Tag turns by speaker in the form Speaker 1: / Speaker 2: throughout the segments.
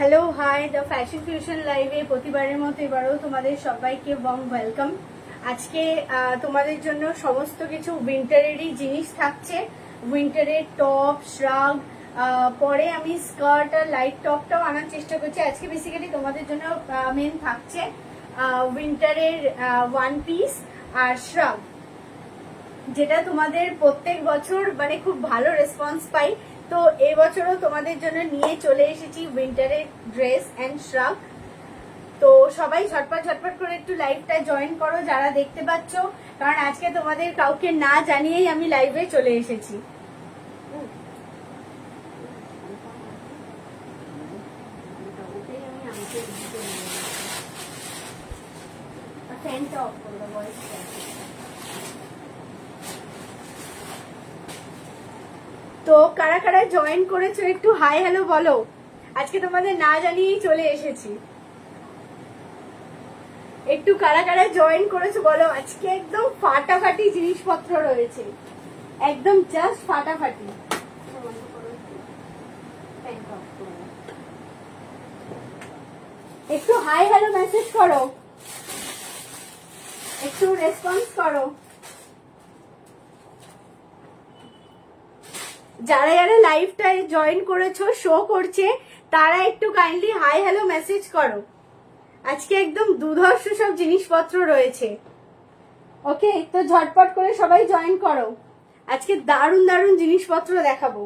Speaker 1: Hello hi the fashion fusion লাইভে প্রতিবারের মতো এবারও তোমাদের সবাইকে ওয়ার্ম ওয়েলকাম। আজকে তোমাদের জন্য সমস্ত কিছু উইন্টারেরই জিনিস থাকছে। উইন্টারের টপ, শ্রাগ, পরে আমি স্কার্ট আর লাইট টপটাও আনার চেষ্টা করছি। আজকে বেসিক্যালি তোমাদের জন্য মেন থাকছে উইন্টারের ওয়ান পিস আর শ্রাগ, যেটা তোমাদের প্রত্যেক বছর মানে খুব ভালো রেসপন্স পাই। তো এবছরও তোমাদের জন্য নিয়ে চলে এসেছি উইন্টারের ড্রেস অ্যান্ড শ্রাগ। তো সবাই ঝটপট ঝটপট করে একটু লাইভটা জয়েন করো যারা দেখতে পাচ্ছ, কারণ আজকে তোমাদের কাউকে না জানিয়েই আমি লাইভে চলে এসেছি। ফ্যানটা অফ করে দেবো। তো কারা কারা জয়েন করেছো একটু হাই হ্যালো বলো। আজকে তোমাদের না জানিয়েই চলে এসেছি। একটু কারা কারা জয়েন করেছো বলো। আজকে একদম ফাটাফাটি জিনিসপত্র রয়েছে, একদম জাস্ট ফাটাফাটি। একটু হাই হ্যালো মেসেজ করো, একটু রেসপন্স করো। যারা যারা লাইভটায় জয়েন করেছো শো করছে তারা একটু কাইন্ডলি হাই হ্যালো মেসেজ করো। আজকে একদম দুর্ধর্ষ সব জিনিসপত্র রয়েছে। ওকে, তো ঝটপট করে সবাই জয়েন করো। আজকে দারুণ দারুণ জিনিসপত্র দেখাবো।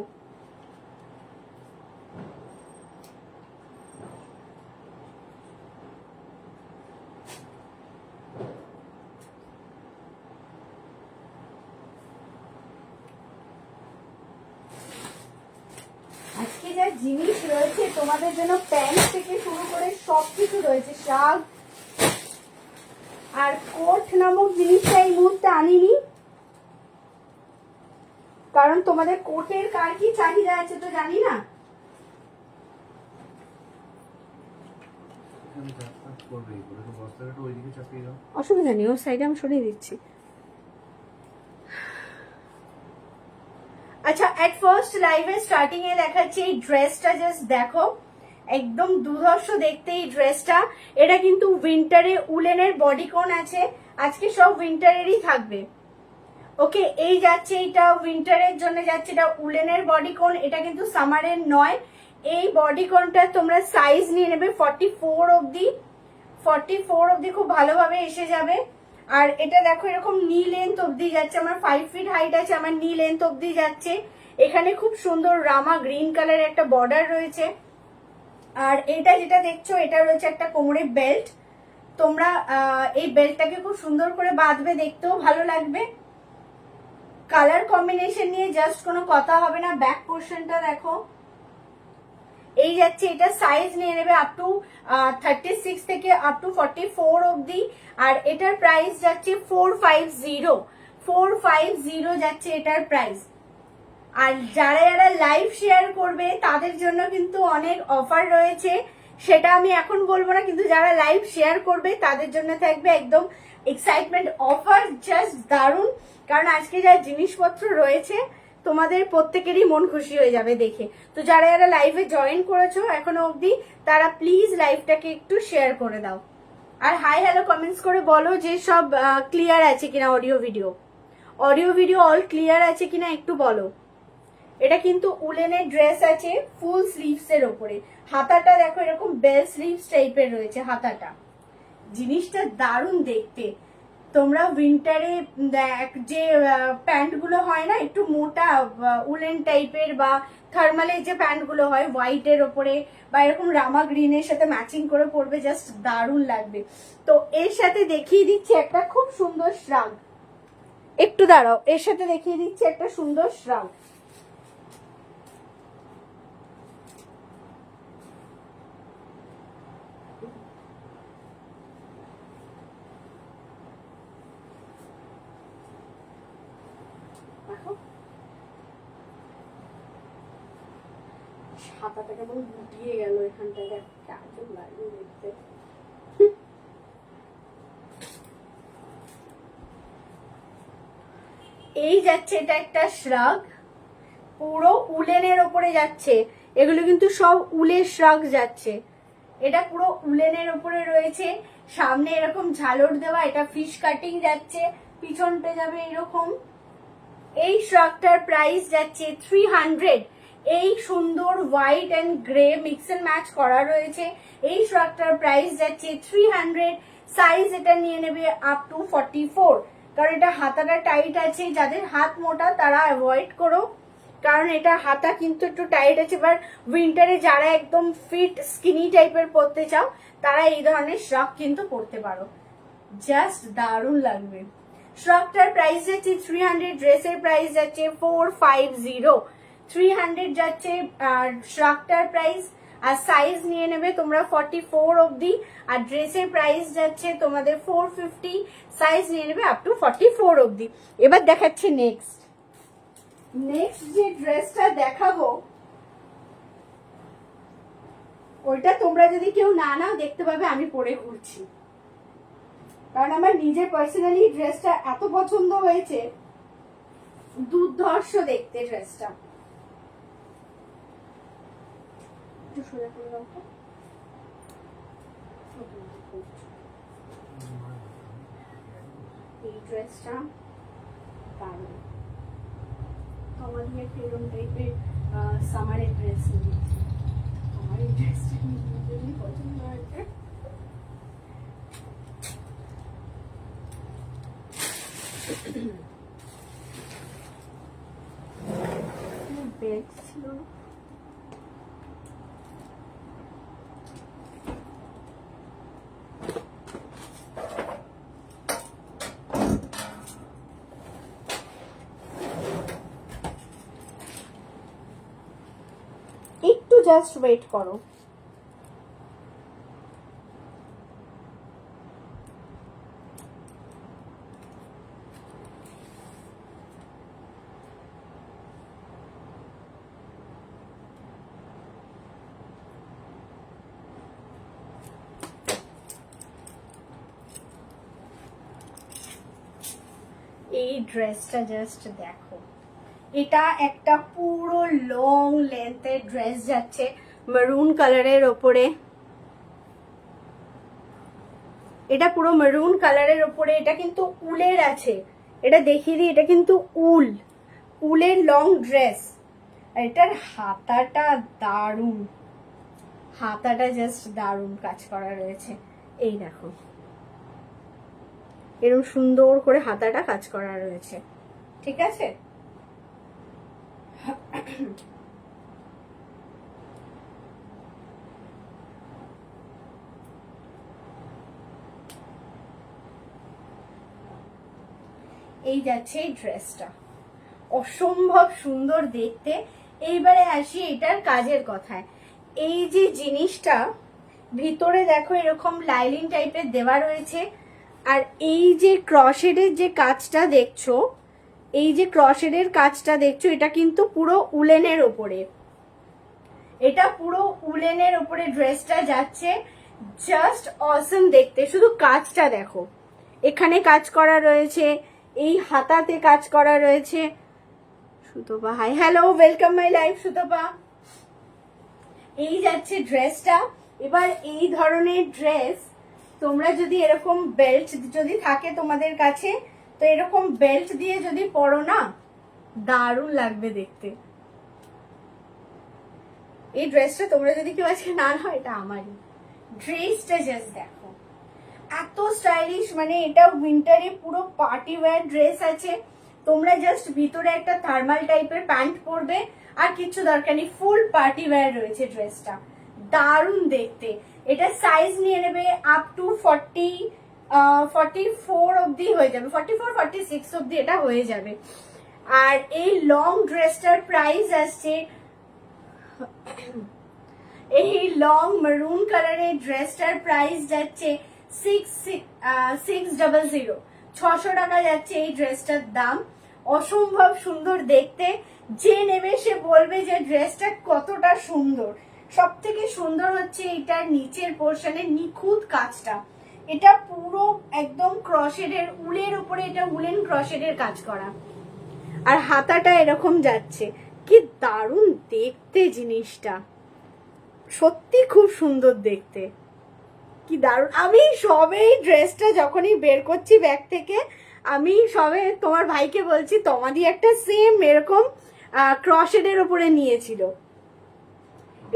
Speaker 1: আজকে যা জিনিস রয়েছে তোমাদের জন্য প্যান্ট থেকে শুরু করে সবকিছু রয়েছে। শাগ আর কোট নামক জিনিসটা এই মুহূর্তে আনিনি, কারণ তোমাদের কোটের কার কি চাহিদা আছে তো জানি না। অসুবিধা নেই, ওর সাইডে আমি সরিয়ে দিচ্ছি। আচ্ছা, এট ফার্স্ট লাইভে স্টার্টিং এ দেখাচ্ছি এই ড্রেসটা, জাস্ট দেখো একদম দুর্ধর্ষ দেখতে এই ড্রেসটা। এটা কিন্তু উইন্টারে উলেনের বডিকন আছে, আজকে সব উইন্টারেরই থাকবে। ওকে, এই যাচ্ছে এটা উইন্টারের জন্য যাচ্ছে, এটা উলেনের বডিকন, এটা কিন্তু সামারের নয়। এই বডিকনটা তোমরা সাইজ নিয়ে নেবে 44 অবধি, 44 অবধি খুব ভালোভাবে এসে যাবে। আর এটা দেখো এরকম নি লেন্থ অবধি যাচ্ছে, আমার 5 ফিট হাইট আছে, আমার নি লেন্থ অবধি যাচ্ছে। এখানে খুব সুন্দর রামা গ্রিন কালারের একটা বর্ডার রয়েছে। আর এটা যেটা দেখছো এটা রয়েছে একটা কোমরে বেল্ট। তোমরা এই বেল্টটাকে খুব সুন্দর করে বাঁধবে, দেখতেও ভালো লাগবে। কালার কম্বিনেশন নিয়ে জাস্ট কোনো কথা হবে না। ব্যাক পোর্শনটা দেখো এই যাচ্ছে, এটা সাইজ নিয়ে নেবে আপ টু 36 থেকে আপ টু 44 অবধি। আর এটার প্রাইস যাচ্ছে 450 যাচ্ছে এটার প্রাইস। আর যারা যারা লাইভ শেয়ার করবে তাদের জন্য কিন্তু অনেক অফার রয়েছে, সেটা আমি এখন বলবো না, কিন্তু যারা লাইভ শেয়ার করবে তাদের জন্য থাকবে একদম এক্সাইটমেন্ট অফার, জাস্ট দারুণ। কারণ আজকে যা জিনিসপত্র রয়েছে তোমাদের প্রত্যেকেরই মন খুশি হয়ে যাবে দেখে। তো যারা যারা লাইভে জয়েন করেছো এখনো অবধি তারা প্লিজ লাইভটাকে একটু শেয়ার করে দাও। আর হাই হ্যালো কমেন্টস করে বলো যে সব ক্লিয়ার আছে কিনা, অডিও ভিডিও অল ক্লিয়ার আছে কিনা একটু বলো। এটা কিন্তু উলেনের ড্রেস আছে, ফুল স্লিভস এর ওপরে। হাতাটা দেখো এরকম বেল স্লিভস টাইপের রয়েছে হাতাটা। জিনিসটা দারুণ দেখতে। তোমরা উইন্টারে যে প্যান্ট গুলো হয় না একটু মোটা উলেন টাইপের বা থার্মালের যে প্যান্ট গুলো হয় হোয়াইটের ওপরে বা এরকম রামা গ্রিনের সাথে ম্যাচিং করে পরবে, জাস্ট দারুণ লাগবে। তো এর সাথে দেখিয়ে দিচ্ছি একটা খুব সুন্দর শ্রাগ। একটু দাঁড়াও, এর সাথে দেখিয়ে দিচ্ছি একটা সুন্দর শ্রাগ। হাতাটা কেমন গুটিয়ে গেল এখানটায়, আজব লাগবে দেখতে। এই যাচ্ছে এটা একটা শ্রাগ, পুরো উলেনের ওপরে যাচ্ছে। এগুলো কিন্তু সব উলের শ্রাগ যাচ্ছে। এটা পুরো উলেনের উপরে রয়েছে, সামনে এরকম ঝালর দেওয়া, এটা ফিশ কাটিং যাচ্ছে, পিছনটা যাবে এরকম। এই শ্রাগটার প্রাইস যাচ্ছে 300। এই সুন্দর white and grey mix and match করা রয়েছে। এই শ্রাগটার প্রাইস যাচ্ছে 300। সাইজ এটা নিয়ে নেবে আপ টু 44, কারণ এটা হাতাটা টাইট আছে। যাদের হাত মোটা তারা অ্যাভয়েড করো, কারণ এটা হাতা কিন্তু একটু টাইট আছে। এবার উইন্টারে যারা একদম ফিট স্কিনি টাইপের পরতে চাও তারা এই ধরনের শ্রাগ কিন্তু পরতে পারো, জাস্ট দারুণ লাগবে। শ্রাগটার প্রাইস যাচ্ছে 300, ড্রেসের প্রাইস যাচ্ছে 450। 300 যাচ্ছে শ্রাগটার প্রাইস, আর সাইজ নিয়ে নেবে তোমরা 44 অবধি, আর ড্রেসের প্রাইস যাচ্ছে তোমাদের 450, সাইজ নিয়ে নেবে আপ টু 44 অবধি। এবার দেখাচ্ছি নেক্সট যে ড্রেসটা দেখাবো, ওইটা তোমরা যদি কেউ না নাও দেখতে পাবে আমি পরে ঘুরছি, কারণ আমার নিজের পার্সোনালি ড্রেসটা এত পছন্দ হয়েছে, দুর্ধর্ষ দেখতে ড্রেসটা। এই ড্রেসটা দারুণ, আমাদের এরকম টাইপের সামারের ড্রেস নিয়েছি। আমার এই ড্রেসটা নিজেরই পছন্দ হয়েছে। বেগ ছিল একটু, জাস্ট ওয়েট করো। এই ড্রেসটা জাস্ট দেখো, এটা একটা পুরো লং লেন্থের ড্রেস যাচ্ছে মেরুন কালারের ওপরে। এটা পুরো মেরুন কালারের ওপরে, এটা কিন্তু উলের আছে, এটা দেখিয়ে দিই, এটা কিন্তু উলের লং ড্রেস। আর এটার হাতাটা দারুণ, হাতাটা জাস্ট দারুণ কাজ করা রয়েছে। এই দেখো এরকম সুন্দর করে হাতাটা কাজ করা রয়েছে, ঠিক আছে। এই যাচ্ছে এই ড্রেসটা, অসম্ভব সুন্দর দেখতে। এইবারে আসি এটার কাজের কথায়। এই যে জিনিসটা ভিতরে দেখো এরকম লাইলিন টাইপের দেওয়া রয়েছে, আর এই যে ক্রশেডের যে কাজটা দেখছো, এই যে ক্রশেডের কাজটা দেখছো, এটা কিন্তু পুরো উলেনের ওপরে, এটা পুরো উলেনের ওপরে ড্রেসটা যাচ্ছে। জাস্ট অসম দেখতে, শুধু কাজটা দেখো, এখানে কাজ করা রয়েছে, এই হাতাতে কাজ করা রয়েছে। Sutapa hi, hello, welcome my life Sutapa. এই যাচ্ছে ড্রেসটা। এবার এই ধরনের ড্রেস তোমরা যদি এরকম বেল্ট যদি থাকে তোমাদের কাছে, তো এরকম বেল্ট দিয়ে যদি পরো না, দারুণ লাগবে দেখতে। এই ড্রেসটা তোমরা যদি কেউ আজকে না নাও, এটা আমারই। ড্রেসটা জাস্ট দেখো, এত স্টাইলিশ, মানে এটা উইন্টারে পুরো পার্টি ওয়্যার ড্রেস আছে। তোমরা জাস্ট ভিতরে একটা থার্মাল টাইপের প্যান্ট পরবে, আর কিছু দরকার নেই, ফুল পার্টি ওয়্যার রয়েছে ড্রেসটা, দারুণ দেখতে। এটা সাইজ নিয়ে নেবে আপ টু 44 অবধি হয়ে যাবে, 44-46 অবধি এটা হয়ে যাবে। আর এই লং ড্রেসটার প্রাইস আসছে, এই লং মেরুন কালারের ড্রেসটার প্রাইস যাচ্ছে 600, 600 টাকা যাচ্ছে এই ড্রেসটার দাম। অসম্ভব সুন্দর দেখতে, যে নেবে সে বলবে যে ড্রেসটা কতটা সুন্দর। সব থেকে সুন্দর হচ্ছে এটার নিচের পোর্শনের নিখুঁত কাজটা, এটা পুরো একদম ক্রশেডের উলের উপরে, এটা উলেন ক্রশেডের কাজ করা, আর হাতাটা এরকম যাচ্ছে, কি দারুণ দেখতে জিনিসটা, সত্যি খুব সুন্দর দেখতে, কি দারুণ। আমি সবে ড্রেসটা যখনই বের করছি ব্যাগ থেকে, আমি সবে তোমার ভাইকে বলছি তোমাদি একটা সেম এরকম ক্রশেডের ওপরে নিয়েছিল।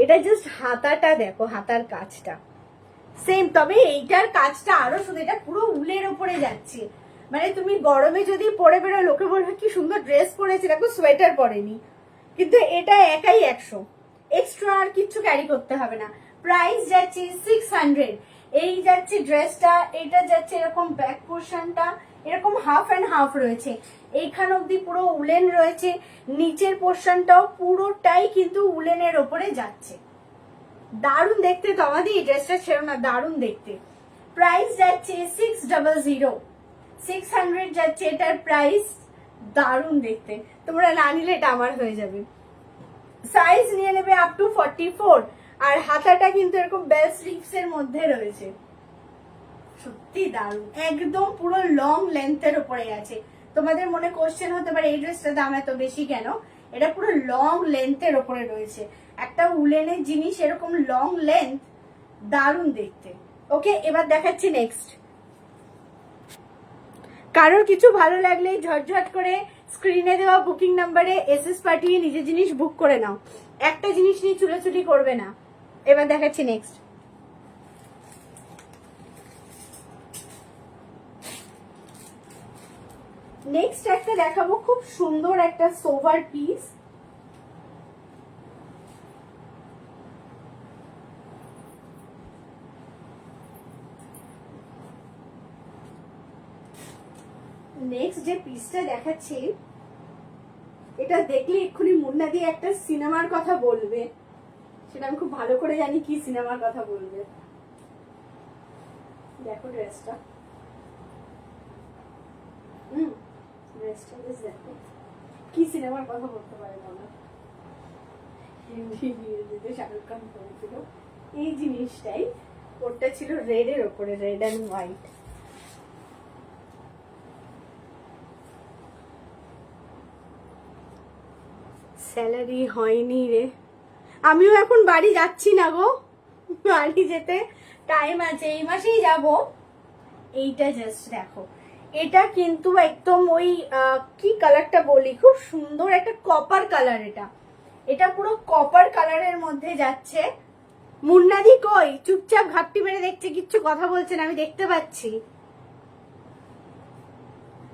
Speaker 1: এটা জাস্ট হাতাটা দেখো, হাতার কাজটা সেম, তবে এইটার কাজটা আরো সুন্দর, এটা পুরো উলের ওপরে যাচ্ছে। মানে তুমি গরমে যদি পরে বেরো লোকে বলবে কি সুন্দর ড্রেস পরেছে, দেখো সোয়েটার পরেনি, কিন্তু এটা একাই 100, এক্সট্রা আর কিছু ক্যারি করতে হবে না। প্রাইস যাচ্ছে 600। এই যাচ্ছে ড্রেসটা, এটা যাচ্ছে এরকম ব্যাক পোর্শনটা এরকম হাফ অ্যান্ড হাফ রয়েছে, এইখান অব্দি পুরো উলেন রয়েছে, নিচের পোর্শনটাও পুরোটাই কিন্তু উলেনের ওপরে যাচ্ছে। দারুণ দেখতে, তো আমাদের এই ড্রেসটা ছেড়ো না, দারুণ দেখতে। প্রাইস যাচ্ছে 600, 600 যাচ্ছে এটার প্রাইস। দারুণ দেখতে, তোমরা না নিলে এটা আমার হয়ে যাবে। সাইজ নিয়ে নেবে আপ টু 44, আর হাতাটা কিন্তু এরকম বেল স্লিভস এর মধ্যে রয়েছে। সত্যি দারুণ, একদম পুরো লং লেন্থের উপরে আছে। তোমাদের মনে কোশ্চেন হতে পারে এই ড্রেসটার দাম এত বেশি কেন, এটা পুরো লং লেন্থের ওপরে রয়েছে। একটা উলেনের জিনিস এরকম লং লেন্থ, দারুণ দেখতে। ওকে, এবার দেখাচ্ছি নেক্সট। কারোর কিছু ভালো লাগলে ঝটঝট করে স্ক্রিনে দেওয়া বুকিং নাম্বারে এসএস পাঠিয়ে নিজের জিনিস বুক করে নাও, একটা জিনিস নিয়ে চুলোচুলি করবে না। এবার দেখাচ্ছি নেক্সট। নেক্সট একটা দেখাবো, খুব সুন্দর একটা সোভার পিস। নেক্সট যে পিসটা দেখাচ্ছি, এটা দেখলে এক্ষুনি মুন্না দিয়ে একটা সিনেমার কথা বলবে, সেটা আমি খুব ভালো করে জানি কি সিনেমার কথা বলবে। দেখো ড্রেসটা, ড্রেসটা বেশ দেখো কি সিনেমার কথা বলতে পারে বলো। শাহরুখ খান করেছিল এই জিনিসটাই, ওটা ছিল রেড এর ওপরে, রেড অ্যান্ড হোয়াইট। স্যালারি হয়নি রে, আমিও এখন বাড়ি যাচ্ছি না গো, বাড়ি যেতে টাইম আছে, এই মাসেই যাব। এইটা জাস্ট দেখো, এটা কিন্তু একদম ওই কি কালারটা বলি, খুব সুন্দর একটা কপার কালার। এটা এটা পুরো কপার কালারের মধ্যে যাচ্ছে। মুন্নাদি কই, চুপচাপ ঘাপটি মেরে দেখছে, কিচ্ছু কথা বলছে না, আমি দেখতে পাচ্ছি।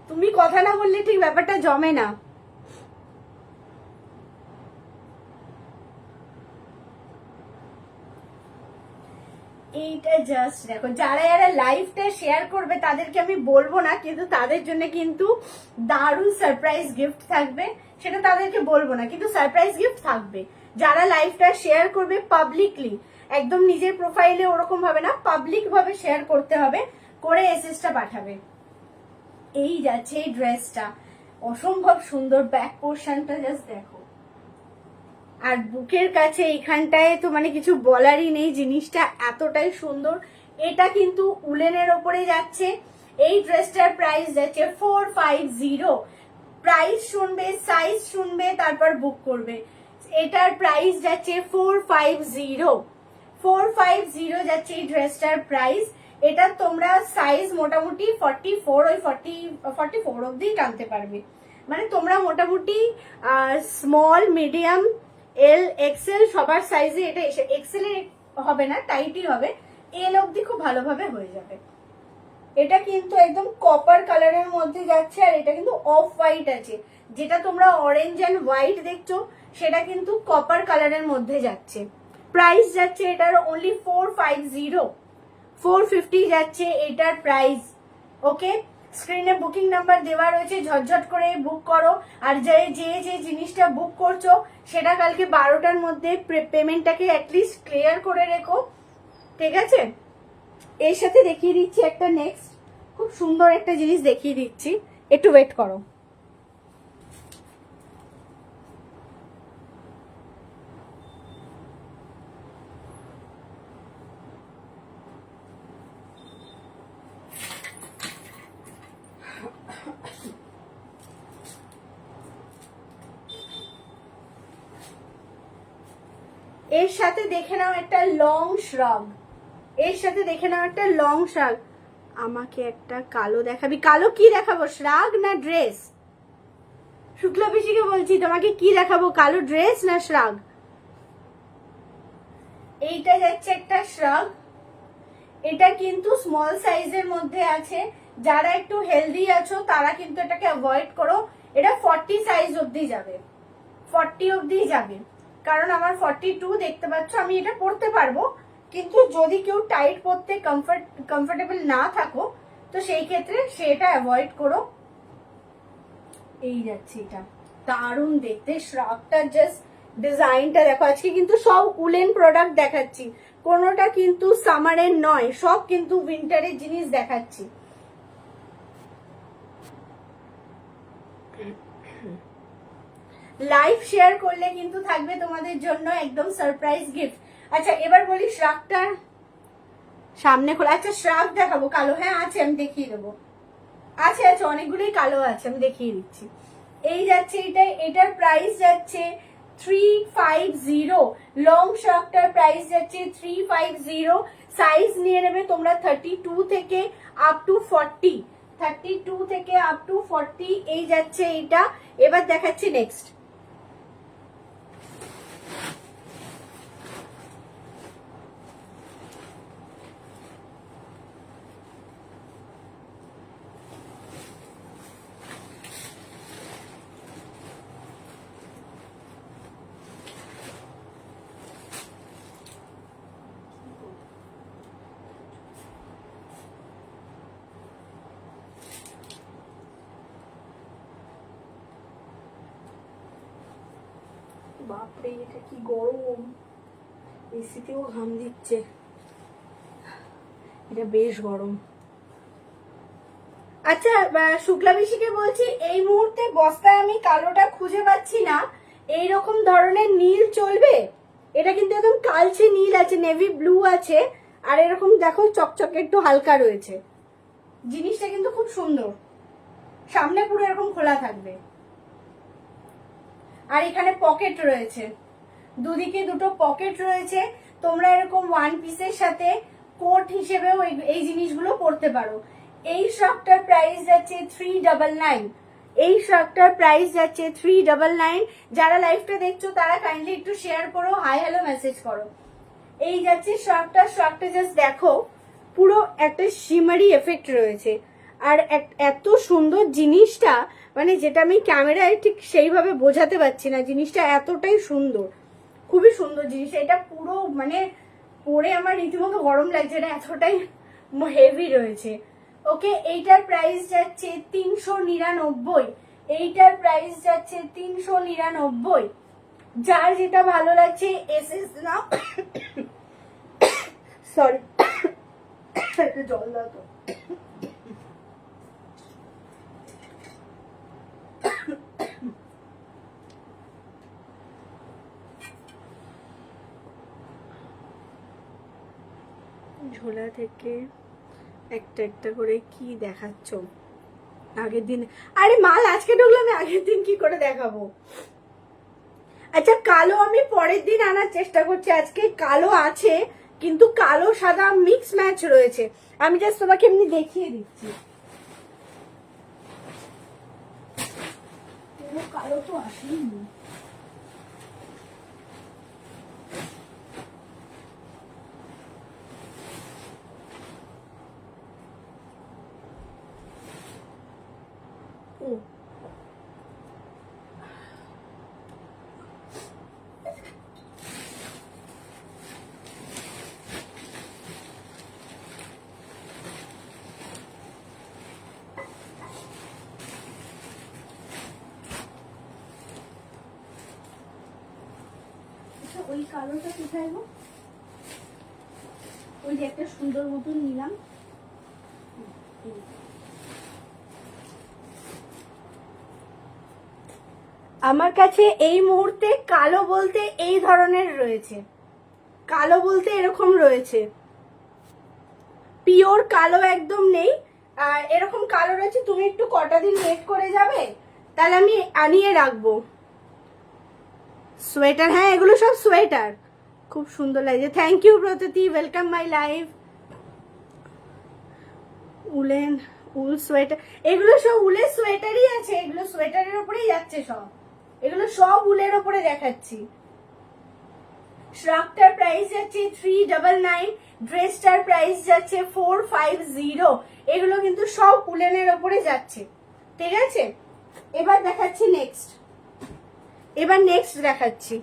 Speaker 1: তুমি কথা না বললে ঠিক ব্যাপারটা জমে না। এইটা জাস্ট দেখো, যারা যারা লাইভটা শেয়ার করবে তাদেরকে আমি বলবো না, কিন্তু তাদের জন্য কিন্তু দারুণ সারপ্রাইজ গিফট থাকবে, সেটা তাদেরকে বলবো না, কিন্তু সারপ্রাইজ গিফট থাকবে। যারা লাইভটা শেয়ার করবে পাবলিকলি, একদম নিজের প্রোফাইলে ওরকম ভাবে না, পাবলিক ভাবে শেয়ার করতে হবে, করে এসএসটা পাঠাবে। এই যাচ্ছে এই ড্রেসটা, অসম্ভব সুন্দর, ব্যাক পোর্শনটা জাস্ট দেখো, আর বুকের কাছে এইখানটায় তো মানে কিছু বলারই নেই, জিনিসটা এতটাই সুন্দর। এটা কিন্তু উলেনের ওপরে যাচ্ছে। এই ড্রেসটার প্রাইস যাচ্ছে 450। প্রাইস শুনবে, সাইজ শুনবে, তারপর বুক করবে। এটার প্রাইস যাচ্ছে 450, 450 যাচ্ছে এই ড্রেসটার প্রাইস। এটা তোমরা সাইজ মোটামুটি 44, ওই 44 অব্দি টানতে পারবে। মানে তোমরা মোটামুটি স্মল, মিডিয়াম, এল, এক্সেল সবার সাইজে এটা এসে, এক্সেল এ হবে না, টাইটই হবে, এল অব্দি খুব ভালোভাবে হয়ে যাবে। এটা কিন্তু একদম কপার কালারের মধ্যে যাচ্ছে, আর এটা কিন্তু অফ হোয়াইট আছে, যেটা তোমরা অরেঞ্জ এন্ড হোয়াইট দেখছো সেটা কিন্তু কপার কালারের মধ্যে যাচ্ছে। প্রাইস যাচ্ছে এটার অনলি 450, 450 যাচ্ছে এটার প্রাইস। ওকে, স্ক্রিনে বুকিং নাম্বার দেওয়া রয়েছে, ঝটঝট করে বুক করো। আর যে যে যে জিনিসটা বুক করছো সেটা কালকে 12টার মধ্যে পেমেন্টটাকে অ্যাটলিস্ট ক্লিয়ার করে রেখো, ঠিক আছে? এর সাথে দেখিয়ে দিচ্ছি একটা নেক্সট খুব সুন্দর একটা জিনিস দেখিয়ে দিচ্ছি, একটু ওয়েট করো। এর সাথে দেখে নাও একটা লং শ্রাগ, এর সাথে দেখে নাও একটা লং শ্রাগ। আমাকে একটা কালো দেখাবি, কালো কি দেখাবো, শ্রাগ না ড্রেস? শুক্লা পিসিকে বলছি তোমাকে কি দেখাবো, কালো ড্রেস না শ্রাগ? এইটা যাচ্ছে একটা শ্রাগ, এটা কিন্তু স্মল সাইজের মধ্যে আছে, যারা একটু হেলদি আছো তারা কিন্তু এটাকে অ্যাভয়েড করো। এটা 40 সাইজ অবধি যাবে, 40 অবধি যাবে, কারণ আমার 42 দেখতে পাচ্ছ, আমি এটা পরতে পারবো, কিন্তু যদি কেউ টাইট পরতে কমফোর্টেবল না থাকো তো সেই ক্ষেত্রে সেটা অ্যাভয়েড করো। এই যাচ্ছে এটা, দারুণ দেখতে শ্রাগটা, জাস্ট ডিজাইনটা দেখো। আজকে কিন্তু সব উলেন প্রোডাক্ট দেখাচ্ছি, কোনোটা কিন্তু সামারের নয়, সব কিন্তু উইন্টারের জিনিস দেখাচ্ছি। লাইভ শেয়ার করলে কিন্তু থাকবে তোমাদের জন্য একদম সারপ্রাইজ গিফট। আচ্ছা এবার বলি শ্রাগটা সামনে খোলা। আচ্ছা শ্রাগ দেখাবো কালো, হ্যাঁ আছে, আমি দেখিয়ে দেবো, আছে আছে অনেকগুলোই কালো আছে, আমি দেখিয়ে দিচ্ছি। এই যাচ্ছে এটা, এটার প্রাইস যাচ্ছে 350, লং শ্রাগটার প্রাইস যাচ্ছে 350। সাইজ নিয়ে নেবে তোমরা 32 থেকে আপ টু 40, 32 থেকে আপ টু 40। এই যাচ্ছে এইটা। এবার দেখাচ্ছি নেক্সট। বাপরে এটা কি গরম, এসিতেও ঘাম দিচ্ছে, এটা বেশ গরম। আচ্ছা শুক্লা পিসিকে বলছি, এই মুহূর্তে বস্তায় আমি কালোটা খুঁজে পাচ্ছি না, এইরকম ধরনের নীল চলবে? এটা কিন্তু একদম কালচে নীল আছে, নেভি ব্লু আছে, আর এরকম দেখো চকচকে একটু হালকা রয়েছে, জিনিসটা কিন্তু খুব সুন্দর। সামনে পুরো এরকম খোলা থাকবে, আর এখানে পকেট রয়েছে, দুদিকে দুটো পকেট রয়েছে। তোমরা এরকম ওয়ান পিসের সাথে কোট হিসেবেও এই জিনিসগুলো পরতে পারো। এই শ্রাগটার প্রাইস যাচ্ছে 399, এই শ্রাগটার প্রাইস যাচ্ছে 399। যারা লাইভটা দেখছো তারা কাইন্ডলি একটু শেয়ার করো, হাই হ্যালো মেসেজ করো। এই যাচ্ছে শ্রাগটা, শ্রাগটা জাস্ট দেখো, পুরো একটা শিমারি এফেক্ট রয়েছে, আর এত সুন্দর জিনিসটা, মানে যেটা আমি ক্যামেরায় ঠিক সেইভাবে বোঝাতে পারছি না, জিনিসটা এতটাই সুন্দর, খুবই সুন্দর জিনিস। এটা পুরো মানে পরে আমার রীতিমতো গরম লাগছে, এটা এতটাই হেভি রয়েছে। ওকে, এইটার প্রাইস যাচ্ছে 399, এইটার প্রাইস যাচ্ছে 399। যার যেটা ভালো লাগছে এসএস নাও, সরি একটু জল দাও তো। ঝোলা থেকে একটা একটা করে কি দেখাচ্ছ আগের দিন? আরে মাল আজকে ঢুকলো, আমি আগের দিন কি করে দেখাবো? আচ্ছা কালো আমি পরের দিন আনার চেষ্টা করছি, আজকে কালো আছে কিন্তু কালো সাদা মিক্স ম্যাচ রয়েছে, আমি জাস্ট তোমাকে এমনি দেখিয়ে দিচ্ছি। কালো তো আসেনি, ওই কালোটা কোথায় গো? ওই যে একটা সুন্দর মতন নিলাম, আমার কাছে এই মুহূর্তে কালো বলতে এই ধরনের রয়েছে, কালো বলতে এরকম রয়েছে, পিওর কালো একদম নেই, আর এরকম কালো রয়েছে। তুমি একটু কটা দিন ওয়েট করে যাবে, তাহলে আমি আনিয়ে রাখবো। সোয়েটার, হ্যাঁ এগুলো সব সোয়েটার, খুব সুন্দর লাগছে। Thank you Pratiti, welcome my live. Woollen wool sweater, এগুলো সব উলের সোয়েটারই আছে, এগুলো সোয়েটারের উপরেই যাচ্ছে সব, এগুলো সব উলের উপরে দেখাচ্ছি। শ্রাকটার প্রাইস যাচ্ছে 399, ড্রেসটার প্রাইস যাচ্ছে 450। এগুলো কিন্তু সব উলেনের উপরে যাচ্ছে, ঠিক আছে। এবার দেখাচ্ছি নেক্সট, এবার নেক্সট দেখাচ্ছি।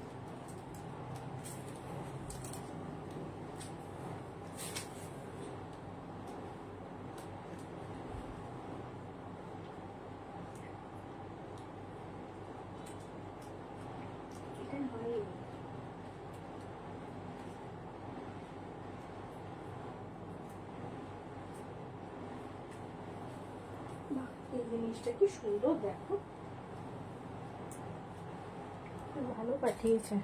Speaker 1: এই জিনিসটা কি সুন্দর, দেখো ভালো পাঠিয়েছে।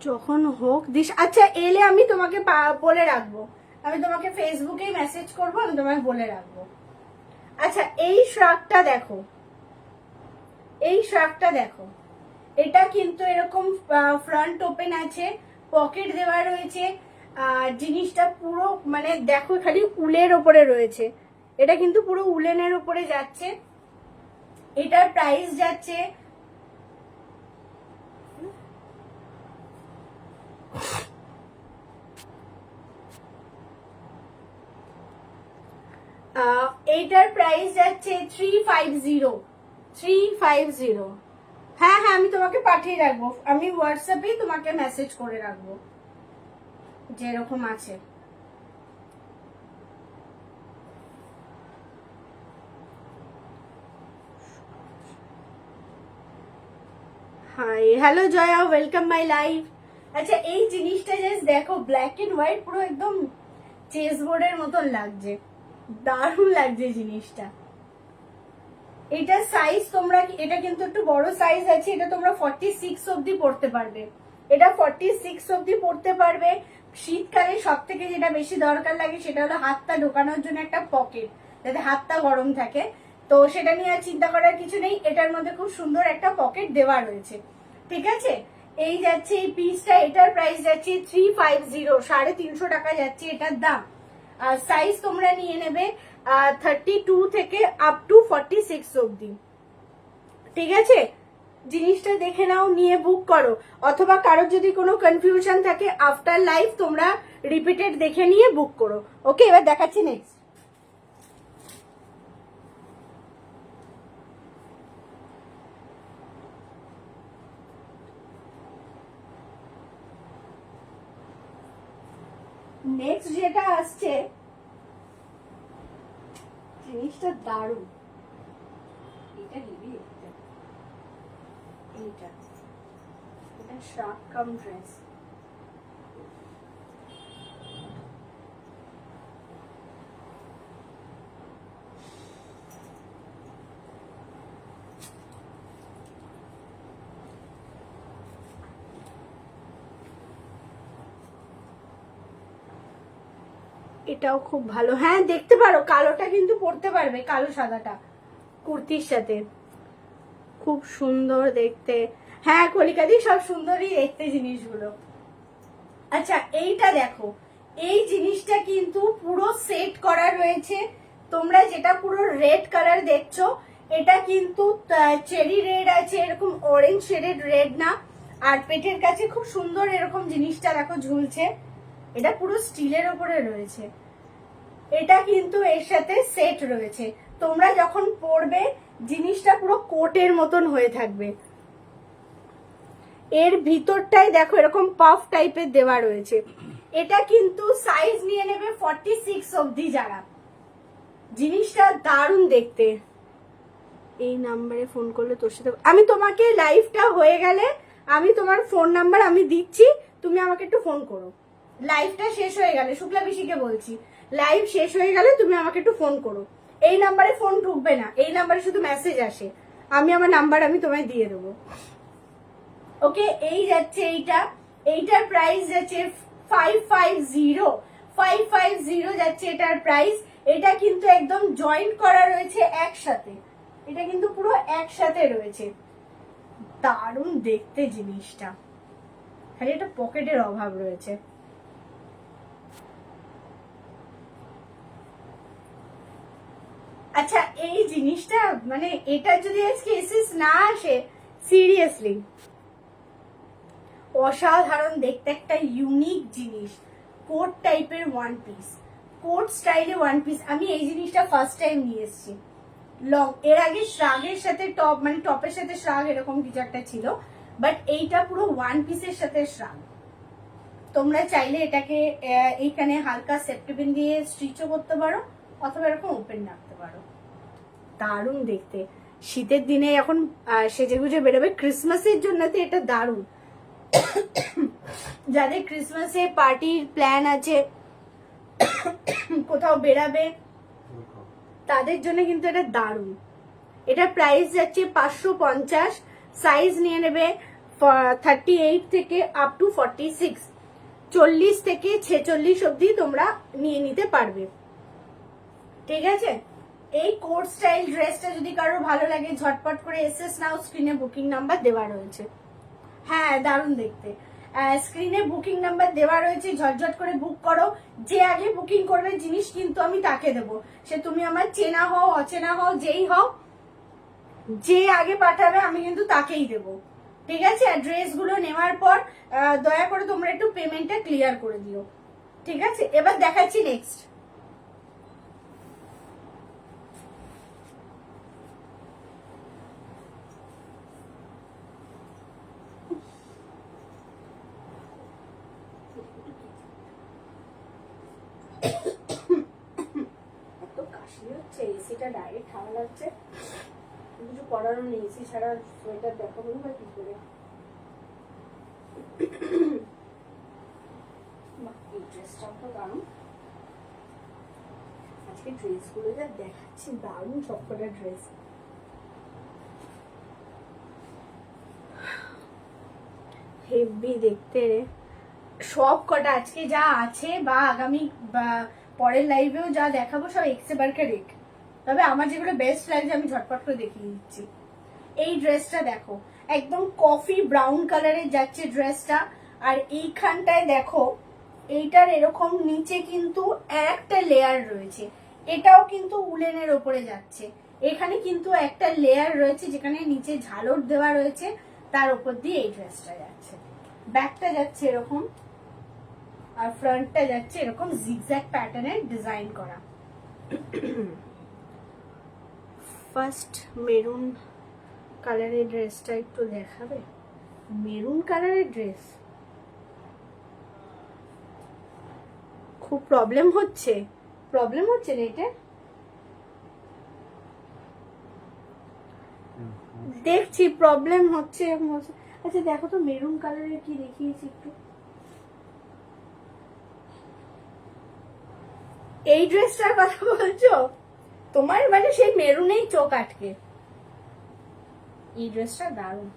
Speaker 1: যখন হোক দিস, আচ্ছা এলে আমি তোমাকে বলে রাখবো, আমি তোমাকে ফেসবুকেই মেসেজ করবো, আমি তোমাকে বলে রাখবো। আচ্ছা এই শ্রাকটা দেখো, এই শ্রাকটা দেখো, এটা কিন্তু এরকম ফ্রন্ট ওপেন আছে, পকেট দেওয়া রয়েছে, আর জিনিসটা পুরো মানে দেখো খালি উলের ওপরে রয়েছে, এটা কিন্তু পুরো উলেনের উপরে যাচ্ছে। এটার প্রাইস যাচ্ছে এইটার প্রাইস যাচ্ছে 350। হ্যাঁ হ্যাঁ আমি তোমাকে পাঠিয়ে রাখবো, আমি হোয়াটসঅ্যাপেই তোমাকে মেসেজ করে রাখবো যেরকম আছে। Hi hello Jaya, welcome my live. আচ্ছা এই জিনিসটা জাস্ট দেখো, ব্ল্যাক এন্ড হোয়াইট পুরো একদম চেস বোর্ডের মতন লাগছে, দারুণ লাগছে জিনিসটা। এটা সাইজ তোমরা, এটা কিন্তু একটু বড় সাইজ আছে, এটা তোমরা 46 অবধি পড়তে পারবে, এটা 46 অবধি পড়তে পারবে। শীতকালে সব থেকে যেটা বেশি দরকার লাগে সেটা হলো হাতটা ঢোকানোর জন্য একটা পকেট, যাতে হাতটা গরম থাকে, তো সেটা নিয়ে আর চিন্তা করার কিছু নেই, এটার মধ্যে খুব সুন্দর একটা পকেট দেওয়া রয়েছে, ঠিক আছে। এই যাচ্ছে এই পিসটা, এটার প্রাইস যাচ্ছে 350, 350 টাকা যাচ্ছে এটার দাম। আর সাইজ তোমরা নিয়ে নেবে 32 থেকে আপ টু 46 অবধি, ঠিক আছে। জিনিসটা দেখে নাও, নিয়ে বুক করো, অথবা কারোর যদি কোনো কনফিউশন থাকে আফটার লাইভ তোমরা রিপিটেড দেখে নিয়ে বুক করো। ওকে এবার দেখাচ্ছি নেক্সট। নেক্সট যেটা আসছে জিনিসটা দারুণ, এটা নিবি, এইটা এটা শার্ট কাম ড্রেস, এটাও খুব ভালো। হ্যাঁ দেখতে পারো, কালোটা কিন্তু পরতে পারবে, কালো সাদাটা কুর্তির সাথে খুব সুন্দর দেখতে। হ্যাঁ কলিকাদি সব সুন্দরই দেখতে জিনিসগুলো। আচ্ছা এইটা দেখো, এই জিনিসটা কিন্তু পুরো সেট করা রয়েছে, তোমরা যেটা পুরো রেড কালার দেখছো এটা কিন্তু চেরি রেড আছে, এরকম অরেঞ্জ শেডেড রেড না। আর পেটের কাছে খুব সুন্দর এরকম জিনিসটা দেখো ঝুলছে, এটা পুরো স্টিলের ওপরে রয়েছে, এটা কিন্তু এর সাথে সেট রয়েছে। তোমরা যখন পরবে জিনিসটা পুরো কোটের মতন হয়ে থাকবে। এর ভিতরটাই দেখো এরকম পাফ টাইপের দেওয়া রয়েছে, এটা কিন্তু সাইজ নিয়ে নেবে 46 অবধি যারা। জিনিসটা দারুণ দেখতে। এই নাম্বারে ফোন করলে তোর সাথে আমি, তোমাকে লাইভটা হয়ে গেলে আমি তোমার ফোন নাম্বার আমি দিচ্ছি, তুমি আমাকে একটু ফোন করো। লাইভটা শেষ হয়ে গেলে, শুক্লা পিসিকে বলছি, লাইভ শেষ হয়ে গেলে তুমি আমাকে একটু ফোন করো। এই নাম্বারে ফোন ঢুকবে না, এই নাম্বারে শুধু মেসেজ আসে, আমি আমার নাম্বার আমি তোমায় দিয়ে দেবো। ওকে এই যাচ্ছে এইটা, এইটার প্রাইস যাচ্ছে 550 যাচ্ছে এটার প্রাইস। এটা কিন্তু একদম জয়েন্ট করা রয়েছে একসাথে, এটা কিন্তু পুরো একসাথে রয়েছে, দারুণ দেখতে জিনিসটা, খালি একটা পকেটের অভাব রয়েছে। আচ্ছা এই জিনিসটা মানে এটা যদি আজকে এসএস না আসে, সিরিয়াসলি অসাধারণ দেখতে একটা ইউনিক জিনিস, কোট টাইপের ওয়ান পিস, কোট স্টাইলে ওয়ান পিস। আমি এই জিনিসটা ফার্স্ট টাইম নিয়ে এসেছি। লং, এর আগে শ্রাগের সাথে টপ, মানে টপের সাথে শ্রাগ এরকম কিছু একটা ছিল, বাট এইটা পুরো ওয়ান পিসের সাথে শ্রাগ। তোমরা চাইলে এটাকে এইখানে হালকা সেপ্টেপিন দিয়ে স্টিচও করতে পারো, অথবা এরকম ওপেন রাখতে পারো। দারুণ দেখতে, শীতের দিনে এখন সেজেগুজে বেরোবে, ক্রিসমাসের জন্য তো এটা দারুণ। যাদের ক্রিসমাসে পার্টির প্ল্যান আছে, কোথাও বেরাবে, তাদের জন্য কিন্তু এটা দারুণ। এটা প্রাইস যাচ্ছে 550, সাইজ নিয়ে নেবে 38 থেকে আপ টু 46, 40 থেকে 46 অব্দি তোমরা নিয়ে নিতে পারবে। ঠিক আছে, এই কোট স্টাইল ড্রেসটা যদি কারোর ভালো লাগে ঝটপট করে এসএস নাও, স্ক্রিনে বুকিং নাম্বার দেওয়া রয়েছে। হ্যাঁ দারুণ দেখতে, স্ক্রিনে বুকিং নাম্বার দেওয়া রয়েছে, ঝটঝট করে বুক করো। যে আগে বুকিং করবে জিনিস কিন্তু আমি তাকে দেবো, সে তুমি আমার চেনা হও অচেনা হও যেই হও, যে আগে পাঠাবে আমি কিন্তু তাকেই দেবো। ঠিক আছে, ড্রেস গুলো নেওয়ার পর দয়া করে তোমরা একটু পেমেন্টটা ক্লিয়ার করে দিও। ঠিক আছে, এবার দেখাচ্ছি নেক্সট। এত কাশি হচ্ছে, এসিটা ডাইরেক্ট হাওয়া লাগছে, কিছু করারও নেই, এসি ছাড়া সোয়েটার দেখাবো না কি করে। এই ড্রেসটাও তো দারুণ, আজকে ড্রেসগুলো যা দেখাচ্ছি দারুণ সবকটা ড্রেস। হেভি দেখতে রে সব কটা, আজকে যা আছে বা আগামী বা পরের লাইভেও যা দেখাবো সব এক্সে বারকে রেট। তবে আমার যেগুলো বেস্ট লাগছে আমি ঝটপট করে দেখিয়ে দিচ্ছি। এই ড্রেসটা দেখো, একদম কফি ব্রাউন কালারের যাচ্ছে ড্রেসটা, আর এইখানটায় দেখো এইটার এরকম নিচে কিন্তু একটা লেয়ার রয়েছে, এটাও কিন্তু উলেনের ওপরে যাচ্ছে। এখানে কিন্তু একটা লেয়ার রয়েছে যেখানে নিচে ঝালর দেওয়া রয়েছে, তার উপর দিয়ে এই ড্রেসটা যাচ্ছে। ব্যাকটা যাচ্ছে এরকম, আর ফ্রন্টটা যাচ্ছে এরকম জিগজ্যাগ প্যাটার্নের ডিজাইন করা। ফার্স্ট মেরুন কালারের ড্রেসটা একটু দেখাবে, মেরুন কালারের ড্রেস খুব প্রবলেম হচ্ছে না এটা, দেখছি প্রবলেম হচ্ছে। আচ্ছা দেখো তো মেরুন কালারের কি দেখিয়েছি একটু, এই ড্রেসটার কথা বলছো তোমার, মানে সেই মেরুনেই চোখ আটকে। এই ড্রেসটা দারুণ,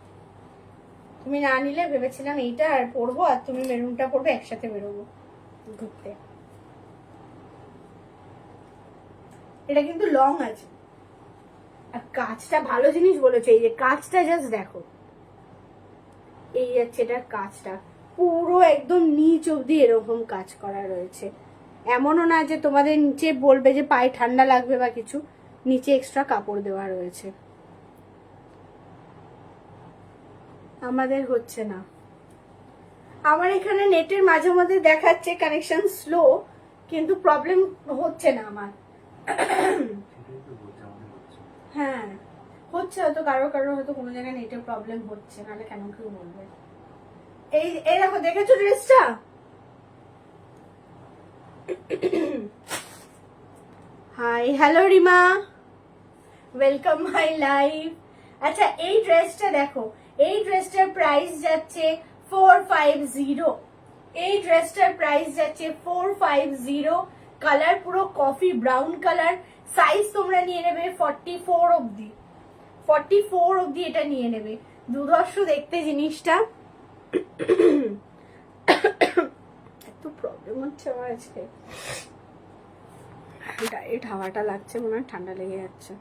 Speaker 1: তুমি না নিলে ভেবেছিলাম এইটা আর পরবো আর তুমি মেরুনটা পরবে, একসাথে বেরোবো ঘুরতে। এটা কিন্তু লং আছে, আর কাজটা ভালো জিনিস বলেছে, এই যে কাজটা জাস্ট দেখো, এই যাচ্ছে এটার কাজটা পুরো একদম নিচ অব্দি এরকম কাজ করা রয়েছে। এমনও না যে তোমাদের নিচে বলবে যে পায়ে ঠান্ডা লাগবে বা কিছু, নিচে এক্সট্রা কাপড় দেওয়া রয়েছে। আমাদের হচ্ছে না, আমার এখানে নেটের মাঝে মধ্যে দেখাচ্ছে কানেকশন স্লো, কিন্তু প্রবলেম হচ্ছে না আমার। হ্যাঁ হচ্ছে, হয়তো কারো হয়তো কোনো জায়গায় নেটের প্রবলেম হচ্ছে, নাহলে কেন কেউ বলবে। এই দেখো, দেখেছো ড্রেসটা? Hi hello Rima, welcome my live. আচ্ছা এই ড্রেসটা দেখো, এই ড্রেসটার প্রাইস যাচ্ছে 450, এই ড্রেসটার প্রাইস যাচ্ছে 450, কালার পুরো কফি ব্রাউন কালার, সাইজ তোমরা নিয়ে নেবে 44 অব্দি, 44 অব্দি এটা নিয়ে নেবে। দুর্ধর্ষ দেখতে জিনিসটা, এত প্রবলেম হচ্ছে আমার আজকে, ডাইরেক্ট হাওয়াটা লাগছে, মনে হয় ঠান্ডা লেগে যাচ্ছে।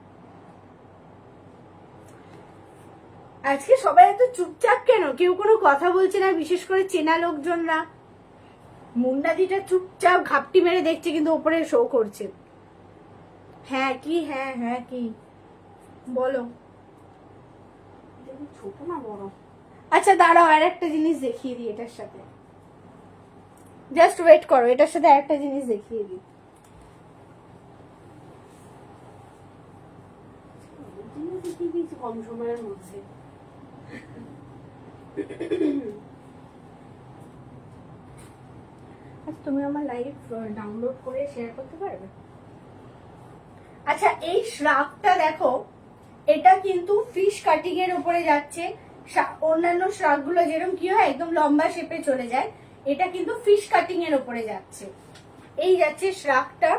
Speaker 1: আজকে সবাই এত চুপচাপ কেন? কেউ কোনো কথা বলছে না, বিশেষ করে চেনা লোকজনরা। মুন্ডাদিটা চুপচাপ ঘাপটি মেরে দেখছে, কিন্তু ওপরে শো করছে। হ্যাঁ কি? হ্যাঁ হ্যাঁ কি বলো? ছোট না বড়? আচ্ছা দাঁড়াও, আর একটা জিনিস দেখিয়ে দিই এটার সাথে। জাস্ট ওয়েট করো, এটার সাথে আরেকটা জিনিস দেখিয়ে দিই। কম সময়ের মধ্যে আচ্ছা তুমি আমার লাইভ ডাউনলোড করে শেয়ার করতে পারবে? আচ্ছা এই শ্রাগটা দেখো, এটা কিন্তু ফিশ কাটিং এর উপরে যাচ্ছে। অন্যান্য শ্রাগ গুলো যেরকম কি হয় একদম লম্বা শেপে চলে যায়, এটা কিন্তু ফিশ কাটিং এর উপরে যাচ্ছে। এই যাচ্ছে শ্রাগটা,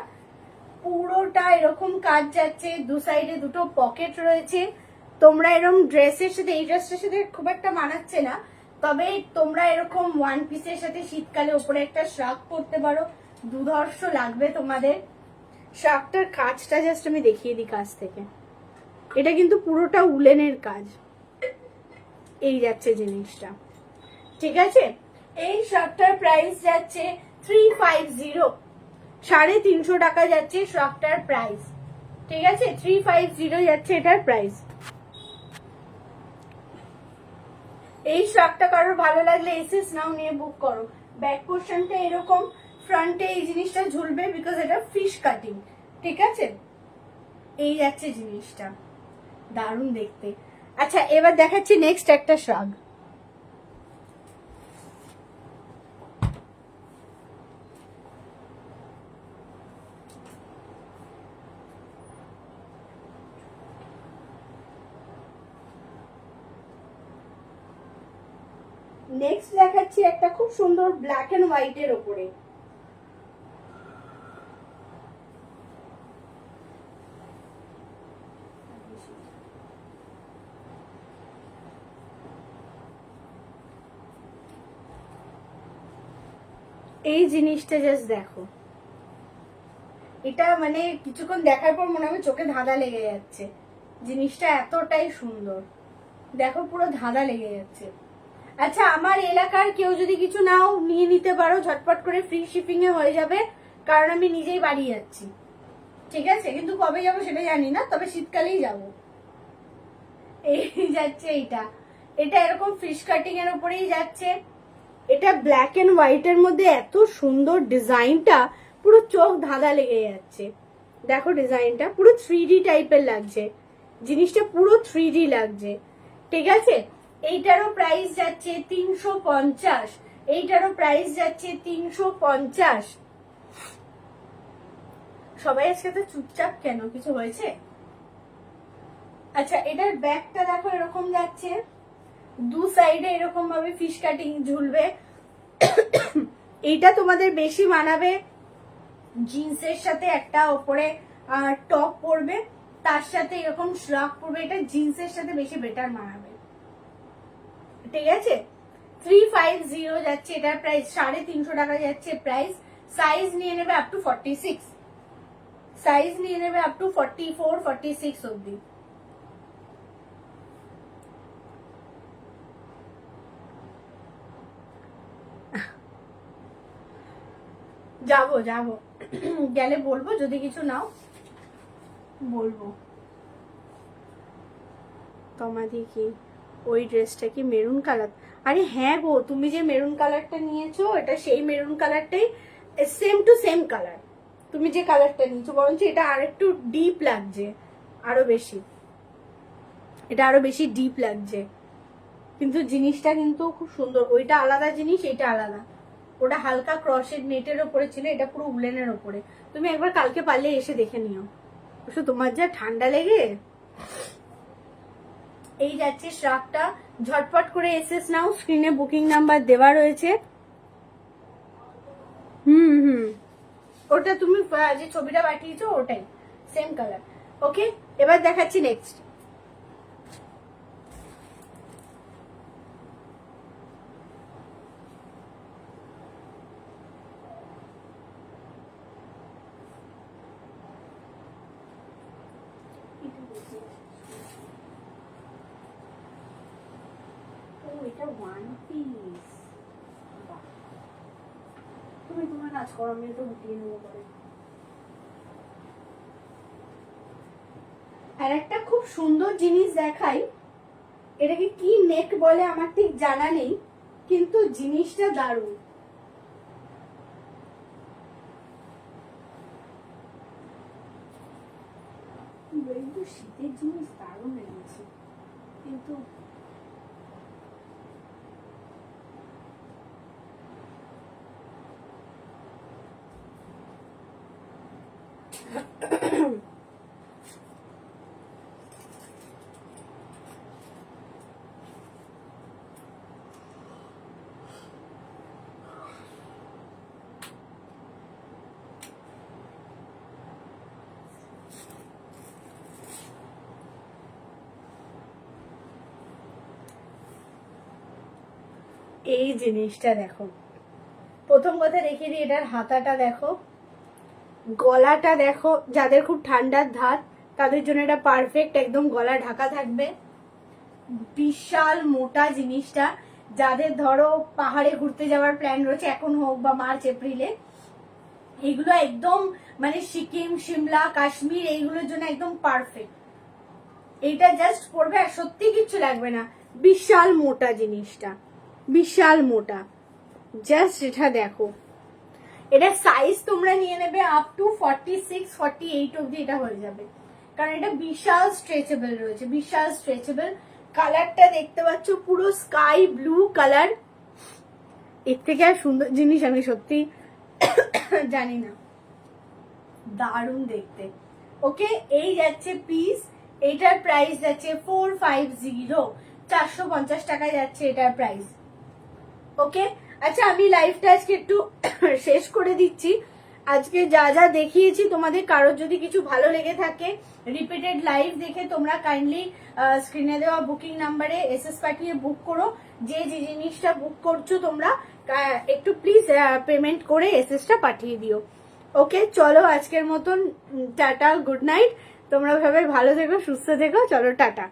Speaker 1: পুরোটা এরকম কাজ যাচ্ছে, দু সাইডে দুটো পকেট রয়েছে। তোমরা এরকম ড্রেসের সাথে, এই ড্রেসটার সাথে খুব একটা মানাচ্ছে না, তবে তোমরা এরকম ওয়ান পিসের সাথে শীতকালে উপরে একটা শ্রাগ পরতে পারো, দুধর্ষ লাগবে তোমাদের। শ্রাগটার কাজটা জাস্ট আমি দেখিয়ে দিই কাজ থেকে। এটা কিন্তু পুরোটা উলেনের কাজ। এই যাচ্ছে জিনিসটা, ঠিক আছে? এই শ্রাগটার প্রাইস যাচ্ছে 350, 350 টাকা যাচ্ছে শ্রাগটার প্রাইস, ঠিক আছে? 350 যাচ্ছে এটার প্রাইস। এই শ্রাগটা কারোর ভালো লাগলে এসএস নাও নিয়ে বুক করো। ব্যাক পোর্শনটা এরকম, ফ্রন্টে এই জিনিসটা ঝুলবে বিকজ এটা ফিশ কাটিং, ঠিক আছে? এই যাচ্ছে জিনিসটা, দারুণ দেখতে। আচ্ছা এবার দেখাচ্ছি নেক্সট একটা শ্রাগ। নেক্সট দেখাচ্ছি একটা খুব সুন্দর ব্ল্যাক এন্ড হোয়াইট এর উপরে। এই জিনিসটা জাস্ট দেখো, এটা মানে কিছুক্ষণ দেখার পর মনে হবে চোখে ধাঁধা লেগে যাচ্ছে। জিনিসটা এতটাই সুন্দর, দেখো পুরো ধাঁধা লেগে যাচ্ছে। আচ্ছা আমার এলাকার কেউ যদি কিছু নাও নিয়ে নিতে পারো, ঝটপট করে ফ্রি শিপিং এ হয়ে যাবে, কারণ আমি নিজেই বাড়ি যাচ্ছি, ঠিক আছে? কিন্তু কবে যাবো সেটা জানি না, তবে শীতকালেই যাব। এই যাচ্ছে এইটা, এটা এরকম ফিশ কাটিং এর উপরেই যাচ্ছে। এটা ব্ল্যাক এন্ড হোয়াইট এর মধ্যে এত সুন্দর ডিজাইনটা, পুরো চোখ ধাঁধা লেগে যাচ্ছে। দেখো ডিজাইনটা পুরো 3D টাইপের লাগছে, জিনিসটা পুরো 3D লাগছে, ঠিক আছে? এইটারও প্রাইস যাচ্ছে 350, এইটারও প্রাইস যাচ্ছে 350। সবাই আজকে তো চুপচাপ কেন, কিছু হয়েছে? আচ্ছা এটার ব্যাকটা দেখো এরকম যাচ্ছে, দু সাইডে এরকম ভাবে ফিশ কাটিং ঝুলবে। এইটা তোমাদের বেশি মানাবে জিন্সের সাথে, একটা ওপরে টপ পরবে, তার সাথে এরকম শ্রাগ পরবে, এটা জিন্সের সাথে বেশি বেটার মানাবে, ঠিক আছে? 350 যাচ্ছে এটার প্রাইস, 350 টাকা যাচ্ছে প্রাইস। সাইজ নিয়ে নেবে আপ টু 46, সাইজ নিয়ে নেবে আপ টু 44, 46 অব্দি। যাবো যাবো, গেলে বলবো, যদি কিছু নাও বলবো। তোমাদের কি ওই ড্রেসটা কি মেরুন কালার? আরে হ্যাঁ গো, তুমি যে মেরুন কালারটা নিয়েছো এটা সেই মেরুন কালারটাই, সেম টু সেম কালার। তুমি যে কালারটা নিয়েছো, বরঞ্চ এটা আর একটু ডিপ লাগছে, আরো বেশি, এটা আরো বেশি ডিপ লাগছে, কিন্তু জিনিসটা কিন্তু খুব সুন্দর। ওইটা আলাদা জিনিস, এটা আলাদা। ওটা হালকা ক্রসের নেটের ওপরে ছিল, এটা পুরো উলেনের ওপরে। তুমি একবার কালকে পারলে এসে দেখে নিও। অবশ্য তোমার যা ঠান্ডা লেগে। এই যাচ্ছে শ্রাগটা, ঝটপট করে এসএস নাও, স্ক্রিনে বুকিং নাম্বার দেওয়া রয়েছে। হুম, ওটা তুমি যে ছবিটা পাঠিয়েছো ওটাই, সেম কালার। ওকে এবার দেখাচ্ছি নেক্সট। ও এটা ওয়ান পিস। তুমি তোমার কাজ করো, আমি একটু গুটিয়ে নেবো পরে। আর একটা খুব সুন্দর জিনিস দেখাই, এটাকে কি নেক বলে আমার ঠিক জানা নেই, কিন্তু জিনিসটা দারুণ। শীতের জিনিস দারুণ লেগেছে, কিন্তু এই জিনিসটা দেখো, প্রথম কথা দেখিয়ে দিই, এটার হাতাটা দেখো, গলাটা দেখো, যাদের খুব ঠান্ডার ধাত তাদের জন্য এটা পারফেক্ট, একদম গলা ঢাকা থাকবে। বিশাল মোটা জিনিসটা, যাদের ধরো পাহাড়ে ঘুরতে যাওয়ার প্ল্যান রয়েছে এখন হোক বা মার্চ এপ্রিলে, এগুলো একদম মানে সিকিম, সিমলা, কাশ্মীর এইগুলোর জন্য একদম পারফেক্ট। এইটা জাস্ট পরবে আর সত্যি কিচ্ছু লাগবে না। বিশাল মোটা জিনিসটা, বিশাল মোটা, জাস্ট এটা দেখো। এটা সাইজ তোমরা নিয়ে নেবে আপ টু 46, 48 অব্দি এটা হয়ে যাবে, কারণ এটা বিশাল স্ট্রেচেবল রয়েছে, বিশাল স্ট্রেচেবল। কালারটা দেখতে পাচ্ছ পুরো স্কাই ব্লু কালার, এর থেকে আর সুন্দর জিনিস আমি সত্যি জানি না, দারুণ দেখতে। ওকে, এই যাচ্ছে পিস, এটার প্রাইস যাচ্ছে 450, 450 টাকায় যাচ্ছে এটার প্রাইস। ওকে, আচ্ছা আমি লাইভটা আজকে একটু শেষ করে দিচ্ছি। আজকে যা যা দেখিয়েছি তোমাদের কারোর যদি কিছু ভালো লেগে থাকে, রিপিটেড লাইভ দেখে তোমরা কাইন্ডলি স্ক্রিনে দেওয়া বুকিং নাম্বারে এসএস পাঠিয়ে বুক করো। যে যে জিনিসটা বুক করছো তোমরা একটু প্লিজ পেমেন্ট করে এসএসটা পাঠিয়ে দিও। ওকে, চলো আজকের মতন টাটা, গুড নাইট। তোমরা ভাবে ভালো থেকো, সুস্থ থেকো, চলো টাটা।